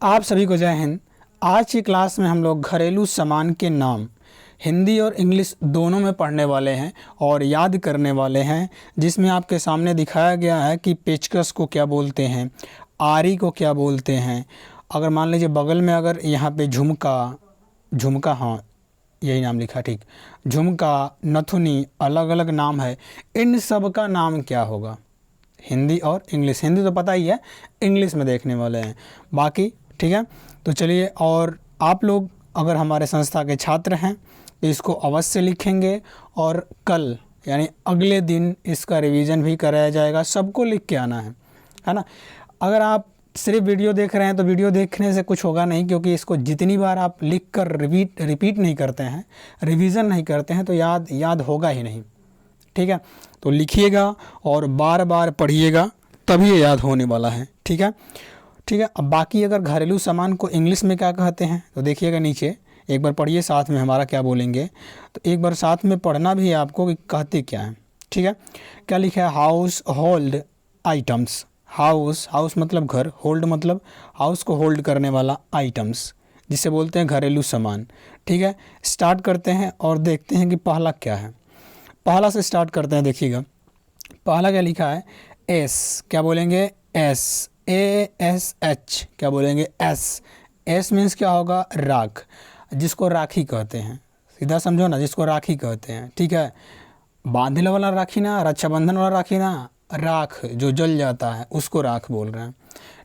आप सभी को जय हिंद। आज की क्लास में हम लोग घरेलू सामान के नाम हिंदी और इंग्लिश दोनों में पढ़ने वाले हैं और याद करने वाले हैं, जिसमें आपके सामने दिखाया गया है कि पेचकस को क्या बोलते हैं, आरी को क्या बोलते हैं। अगर मान लीजिए बगल में अगर यहाँ पे झुमका हाँ यही नाम लिखा, ठीक, झुमका, नथुनी, अलग अलग नाम है। इन सब का नाम क्या होगा? हिंदी और इंग्लिश। हिंदी तो पता ही है, इंग्लिश में देखने वाले हैं बाकी, ठीक है। तो चलिए, और आप लोग अगर हमारे संस्था के छात्र हैं तो इसको अवश्य लिखेंगे और कल यानी अगले दिन इसका रिवीजन भी कराया जाएगा। सबको लिख के आना है ना। अगर आप सिर्फ वीडियो देख रहे हैं तो वीडियो देखने से कुछ होगा नहीं, क्योंकि इसको जितनी बार आप लिख कर रिपीट नहीं करते हैं, रिवीजन नहीं करते हैं, तो याद होगा ही नहीं, ठीक है। तो लिखिएगा और बार बार पढ़िएगा, तभी ये याद होने वाला है, ठीक है। अब बाकी अगर घरेलू सामान को इंग्लिश में क्या कहते हैं तो देखिएगा नीचे, एक बार पढ़िए साथ में हमारा क्या बोलेंगे, तो एक बार साथ में पढ़ना भी है आपको कि कहते क्या हैं, ठीक है। क्या लिखा है? House hold items. हाउस मतलब घर, होल्ड मतलब हाउस को होल्ड करने वाला, आइटम्स जिसे बोलते हैं घरेलू सामान, ठीक है। स्टार्ट करते हैं और देखते हैं कि पहला क्या है। पहला से स्टार्ट करते हैं, देखिएगा पहला क्या लिखा है? एस। क्या बोलेंगे? एस। ASH क्या बोलेंगे? एस मीन्स क्या होगा? राख, जिसको राखी कहते हैं। सीधा समझो ना, जिसको राखी कहते हैं, ठीक है। बांधने वाला राखी ना, रक्षाबंधन वाला राखी ना, राख जो जल जाता है उसको राख बोल रहे हैं,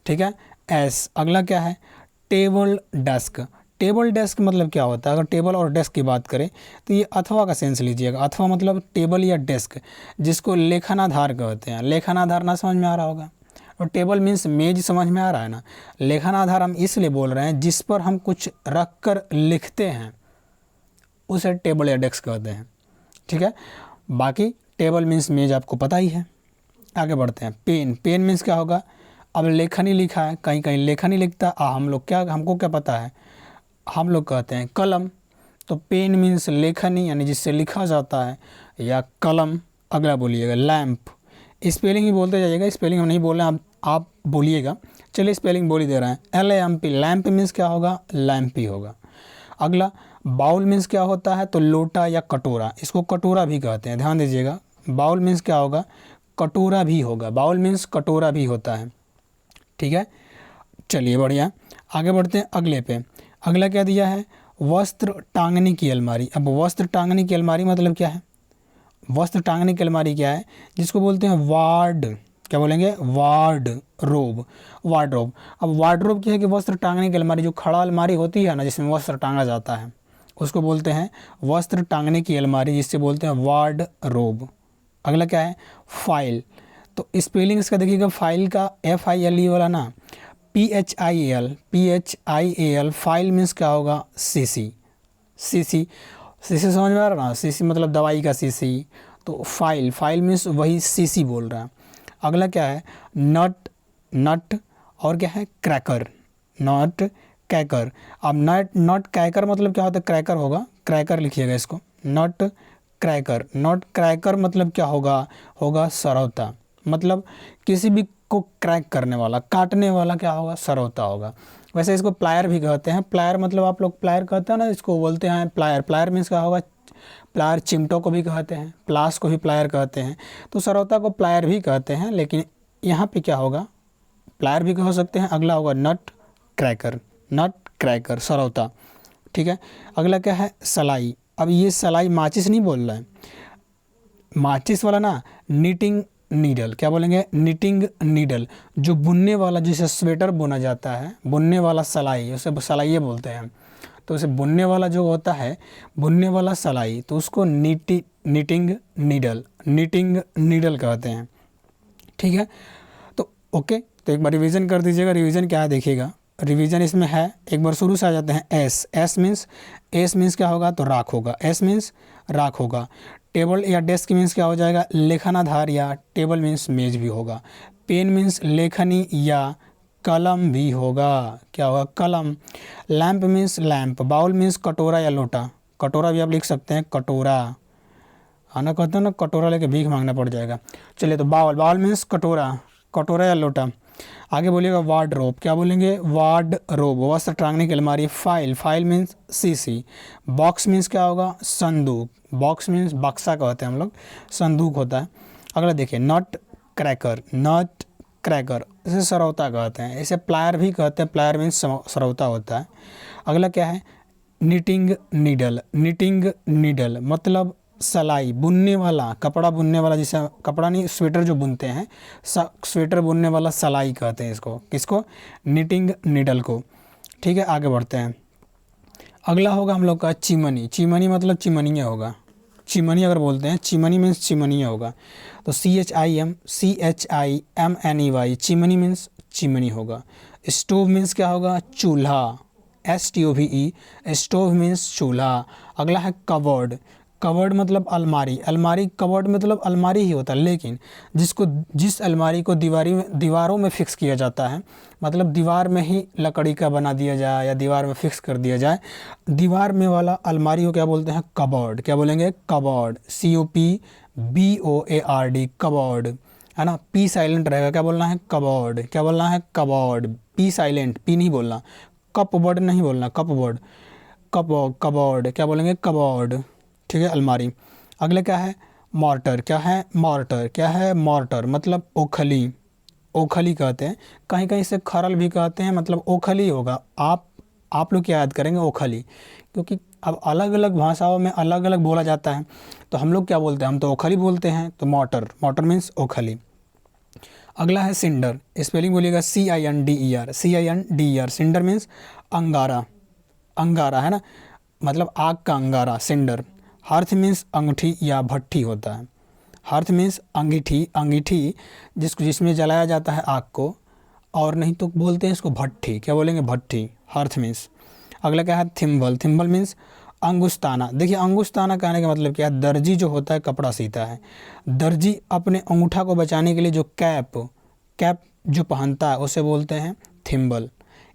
ठीक है। एस। अगला क्या है? Table desk. टेबल डेस्क मतलब क्या होता है? अगर टेबल और डेस्क की बात करें तो ये अथवा का सेंस लीजिएगा। अथवा मतलब टेबल या डेस्क, जिसको लेखनाधार कहते हैं। लेखनाधार ना समझ में आ रहा होगा, और टेबल मीन्स मेज, समझ में आ रहा है ना। लेखनाधार हम इसलिए बोल रहे हैं जिस पर हम कुछ रख कर लिखते हैं, उसे टेबल या डेस्क कहते हैं, ठीक है। बाकी टेबल मीन्स मेज आपको पता ही है। आगे बढ़ते हैं। पेन। पेन मीन्स क्या होगा? अब लेखनी लिखा है, कहीं कहीं लेखनी लिखता है, हमको क्या पता है, हम लोग कहते हैं कलम। तो पेन मीन्स लेखनी यानी जिससे लिखा जाता है, या कलम। अगला बोलिएगा लैम्प। स्पेलिंग ही बोलते जाइएगा, स्पेलिंग हम नहीं बोल रहे हैं, आप बोलिएगा। चलिए स्पेलिंग बोल ही दे रहे हैं, LAMP। लैम्प मीन्स क्या होगा? लैम्प ही होगा। अगला बाउल मीन्स क्या होता है? तो लोटा या कटोरा, इसको कटोरा भी कहते हैं, ध्यान दीजिएगा। बाउल मीन्स क्या होगा? कटोरा भी होगा। बाउल मीन्स कटोरा भी होता है, ठीक है। चलिए बढ़िया, आगे बढ़ते हैं अगले पे। अगला क्या दिया है? वस्त्र टांगने की अलमारी। अब वस्त्र टांगने की अलमारी मतलब क्या है? वस्त्र टांगने की अलमारी क्या है? जिसको बोलते हैं वार्ड। क्या बोलेंगे? वार्डरोब। वार्डरोब। अब वार्डरोब क्या है कि वस्त्र टांगने की अलमारी, जो खड़ा अलमारी होती है ना, जिसमें वस्त्र टांगा जाता है, उसको बोलते हैं वस्त्र टांगने की अलमारी, जिससे बोलते हैं वार्डरोब। अगला क्या है? फाइल। तो स्पेलिंग इसका देखिएगा, फाइल का FILE वाला ना, PHIAL। फाइल मीन्स क्या होगा? सीसी समझ में आ रहा ना? सीसी मतलब दवाई का सीसी। तो फाइल मीन्स वही सीसी बोल रहा है। अगला क्या है? नट और क्या है? क्रैकर। नट क्रैकर। अब नट क्रैकर मतलब क्या होता है? क्रैकर होगा, क्रैकर लिखिएगा इसको, नट क्रैकर मतलब क्या होगा सरौता। मतलब किसी भी को क्रैक करने वाला, काटने वाला क्या होगा? सरौता होगा। वैसे इसको प्लायर भी कहते हैं। प्लायर मतलब आप लोग प्लायर कहते हैं ना, इसको बोलते हैं प्लायर मीन्स क्या होगा? प्लायर। चिमटों को भी कहते हैं, प्लास को भी प्लायर कहते हैं। तो सरौता को प्लायर भी कहते हैं, लेकिन यहाँ पे क्या होगा? प्लायर भी कह सकते हैं। अगला होगा नट क्रैकर, सरौता, ठीक है। अगला क्या है? सलाई। अब ये सलाई माचिस नहीं बोल रहा है, माचिस वाला ना, निटिंग नीडल। क्या बोलेंगे? निटिंग नीडल, जो बुनने वाला, जिसे स्वेटर बुना जाता है, बुनने वाला सलाई, उसे सलाइये बोलते हैं। तो उसे बुनने वाला जो होता है, बुनने वाला सलाई, तो उसको निटिंग नीडल कहते हैं, ठीक है। तो ओके, तो एक बार रिवीजन कर दीजिएगा। रिवीजन क्या है देखिएगा, रिवीजन इसमें है, एक बार शुरू से आ जाते हैं। एस मीन्स क्या होगा? तो राख होगा। एस मीन्स राख होगा। टेबल या डेस्क मीन्स क्या हो जाएगा? लेखनाधार, या टेबल मीन्स मेज भी होगा। पेन मीन्स लेखनी या कलम भी होगा। क्या होगा? कलम। Lamp means lamp. Bowl means कटोरा या लोटा, कटोरा भी आप लिख सकते हैं, कटोरा। आना कहते हैं ना, कटोरा लेके भीख मांगना पड़ जाएगा। चलिए, तो बाउल मीन्स कटोरा या लोटा। आगे बोलिएगा वार्डरोब, क्या बोलेंगे वार्डरोब, वस्त्र टांगने की अलमारी। File, file means CC. Box means क्या होगा संदूक, बॉक्स मीन्स बक्सा कहते हैं हम लोग, संदूक होता है। अगला देखिए नट क्रैकर, नट क्रैकर इसे सरौता कहते हैं, इसे प्लायर भी कहते हैं, प्लायर मीन्स सरौता होता है। अगला क्या है निटिंग नीडल, निटिंग नीडल मतलब सलाई, बुनने वाला, कपड़ा बुनने वाला, जिसे कपड़ा नहीं स्वेटर जो बुनते हैं, स्वेटर बुनने वाला सलाई कहते हैं इसको, किसको निटिंग नीडल को। ठीक है आगे बढ़ते हैं। अगला होगा हम लोग का चिमनी, चिमनी मतलब चिमनिया होगा, चिमनी अगर बोलते हैं चिमनी मीन्स चिमनिया होगा, तो CHIMNEY चिमनी मीन्स चिमनी होगा। स्टोव मीन्स क्या होगा चूल्हा, STOVE स्टोव मीन्स चूल्हा। अगला है कवर्ड, कवर्ड मतलब अलमारी, अलमारी कवर्ड मतलब अलमारी ही होता है, लेकिन जिस अलमारी को दीवारों में फिक्स किया जाता है, मतलब दीवार में ही लकड़ी का बना दिया जाए या दीवार में फिक्स कर दिया जाए, दीवार में वाला अलमारी को क्या बोलते हैं कवर्ड, क्या बोलेंगे कवर्ड, COPBOARD कवर्ड, है ना, P साइलेंट रहेगा, क्या बोलना है कवर्ड, क्या बोलना है कवर्ड, P साइलेंट, P नहीं बोलना, कपबोर्ड नहीं बोलना, कपबोर्ड, कबोर्ड क्या बोलेंगे कबोर्ड। ठीक है अलमारी। अगले क्या है मॉर्टर, क्या है मॉर्टर, क्या है मॉर्टर मतलब ओखली, ओखली कहते हैं, कहीं कहीं से खरल भी कहते हैं, मतलब ओखली होगा। आप लोग क्या याद करेंगे ओखली, क्योंकि अब अलग अलग भाषाओं में अलग अलग बोला जाता है, तो हम लोग क्या बोलते हैं, हम तो ओखली बोलते हैं, तो मॉर्टर, मॉर्टर मीन्स ओखली। अगला है सिंडर, स्पेलिंग बोलिएगा CINDER, सिंडर मीन्स अंगारा, अंगारा है ना, मतलब आग का अंगारा सिंडर। हर्थ मीन्स अंगूठी या भट्ठी होता है, हर्थ मीन्स अंगीठी, अंगीठी जिसमें जलाया जाता है आग को, और नहीं तो बोलते हैं इसको भट्ठी, क्या बोलेंगे भट्ठी, हर्थ मीन्स। अगला क्या है थिम्बल, थिम्बल मीन्स अंगुस्ताना। देखिए अंगुस्ताना कहने का मतलब क्या है, दर्जी जो होता है कपड़ा सीता है, दर्जी अपने अंगूठा को बचाने के लिए जो कैप जो पहनता है उसे बोलते हैं थिम्बल,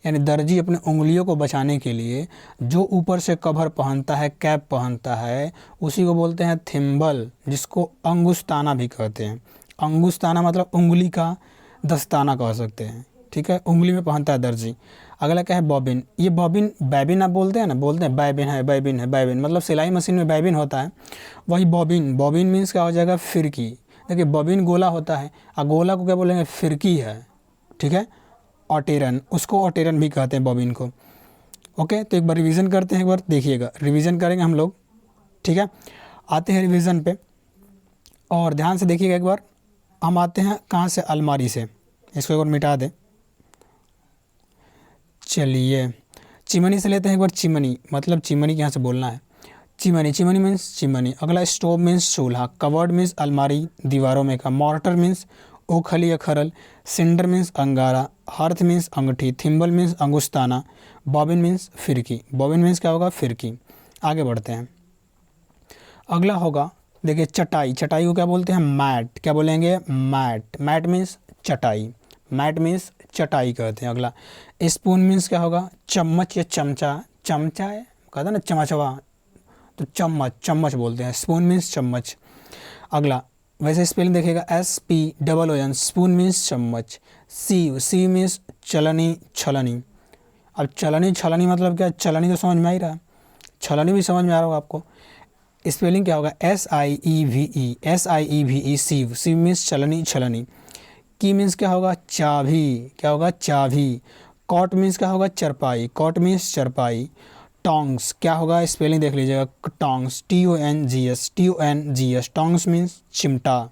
यानी दर्जी अपने उंगलियों को बचाने के लिए जो ऊपर से कवर पहनता है, कैप पहनता है, उसी को बोलते हैं थिम्बल, जिसको अंगुस्ताना भी कहते हैं। अंगुस्ताना मतलब उंगली का दस्ताना कह सकते हैं, ठीक है, उंगली में पहनता है दर्जी। अगला क्या है बॉबिन, ये बॉबिन बैबिन आप बोलते हैं ना, बोलते हैं बैबिन है, बैबिन है, बैबिन मतलब सिलाई मशीन में बैबिन होता है, वही बॉबिन, बॉबिन मीन्स क्या हो जाएगा फिरकी। देखिए बॉबिन गोला होता है, और गोला को क्या बोलेंगे फिरकी है, ठीक है, ऑटेरन, उसको ऑटेरन भी कहते हैं बॉबिन को। ओके तो एक बार रिवीजन करते हैं, एक बार देखिएगा, रिवीजन करेंगे हम लोग, ठीक है। आते हैं रिवीजन पे, और ध्यान से देखिएगा एक बार, हम आते हैं कहाँ से, अलमारी से, इसको एक बार मिटा दें। चलिए चिमनी से लेते हैं एक बार, चिमनी मतलब चिमनी यहाँ से बोलना है, चिमनी, चिमनी मीन्स चिमनी। अगला स्टोव मीन्स चूल्हा, कवर्ड मीन्स अलमारी दीवारों में का, मॉर्टर मीन्स ओखली या खरल, सिंडर मीन्स अंगारा, हर्थ मीन्स अंगूठी, थिम्बल मीन्स अंगुस्ताना, बॉबिन मीन्स फिरकी, बॉबिन मीन्स क्या होगा फिरकी। आगे बढ़ते हैं, अगला होगा देखिए चटाई, चटाई को क्या बोलते हैं मैट, क्या बोलेंगे मैट, मैट मीन्स चटाई, मैट मीन्स चटाई कहते हैं। अगला स्पून मीन्स क्या होगा चम्मच या चमचा, चमचा है कहते हैं ना चमचवा, तो चम्मच, चम्मच बोलते हैं, स्पून मीन्स चम्मच। अगला वैसे स्पेलिंग देखिएगा SPOON, स्पून मीन्स चम्मच। सी मीन्स चलनी, छलनी। अब चलनी, छलनी मतलब क्या, चलनी तो समझ में आ ही रहा है, छलनी भी समझ में आ रहा होगा आपको। स्पेलिंग क्या होगा SIEVE, सीव, सीव मीन्स चलनी, छलनी। की मीन्स क्या होगा चाबी, क्या होगा चाबी। कॉट मीन्स क्या होगा चरपाई, कॉट मीन्स चरपाई। टोंग्स क्या होगा, स्पेलिंग देख लीजिएगा, टोंग्स TONGS, टोंग्स मीन्स चिमटा,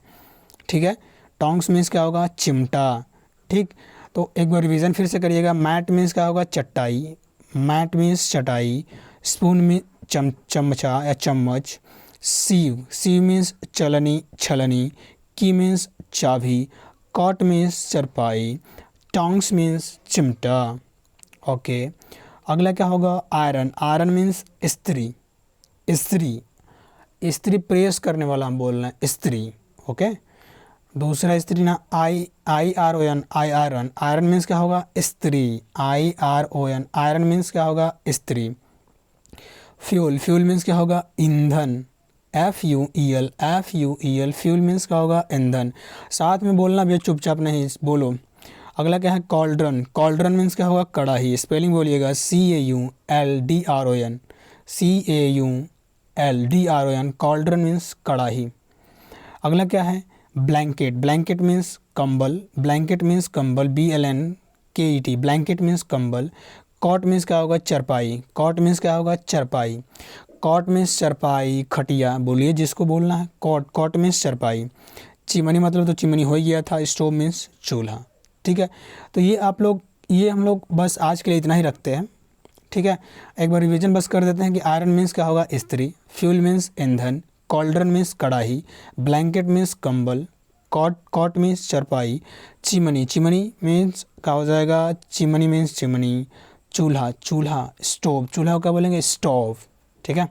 ठीक है, टोंग्स मीन्स क्या होगा चिमटा, ठीक। तो एक बार रिवीजन फिर से करिएगा, मैट मीन्स क्या होगा चटाई, मैट मीन्स चटाई, स्पून मीन्स चमचा या चम्मच, सीव मीन्स चलनी, छलनी, की मीन्स चाबी, कॉट मीन्स चरपाई, टोंग्स मीन्स चिमटा। ओके अगला क्या होगा आयरन, आयरन मीन्स स्त्री, स्त्री, स्त्री प्रेस करने वाला हम बोल रहे हैं स्त्री, ओके। दूसरा स्त्री ना IRON, आयरन, आयरन मीन्स क्या होगा स्त्री, IRON, आयरन मीन्स क्या होगा स्त्री। फ्यूल, फ्यूल मीन्स क्या होगा ईंधन, FUEL, फ्यूल मीन्स क्या होगा ईंधन। साथ में बोलना भी चुपचाप नहीं बोलो। अगला क्या है कॉल्ड्रन, कॉल्ड्रन मीन्स क्या होगा कड़ाही, स्पेलिंग बोलिएगा CAULDRON, CAULDRON, कॉल्ड्रन मीन्स कड़ाही। अगला क्या है ब्लैंकेट, ब्लैंकेट मीन्स कंबल, ब्लैंकेट मीन्स कंबल, BLANKET, ब्लैंकेट मीन्स कंबल। कॉट मीन्स क्या होगा चरपाई, कॉट मीन्स क्या होगा चरपाई, कॉट मीन्स चरपाई, खटिया बोलिए जिसको बोलना है, कॉट, कॉट मीन्स चरपाई। चिमनी मतलब तो चिमनी हो ही गया था, स्टोव मीन्स चूल्हा। ठीक है, तो ये हम लोग बस आज के लिए इतना ही रखते हैं। ठीक है, एक बार रिवीजन बस कर देते हैं कि आयरन मीन्स क्या होगा इस्त्री, फ्यूल मीन्स ईंधन, कॉल्ड्रन मीन्स कढ़ाई, ब्लैंकेट मीन्स कंबल, कॉट, कॉट मीन्स चरपाई, चिमनी, चिमनी मीन्स क्या हो जाएगा चिमनी मीन्स चिमनी, चूल्हा, चूल्हा, स्टोव, चूल्हा को क्या बोलेंगे स्टोव। ठीक है,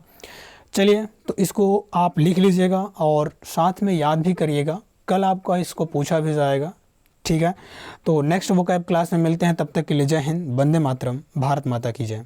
चलिए तो इसको आप लिख लीजिएगा और साथ में याद भी करिएगा, कल आपका इसको पूछा भी जाएगा। ठीक है, तो नेक्स्ट वोकैब क्लास में मिलते हैं, तब तक के लिए जय हिंद, वंदे मातरम, भारत माता की जय।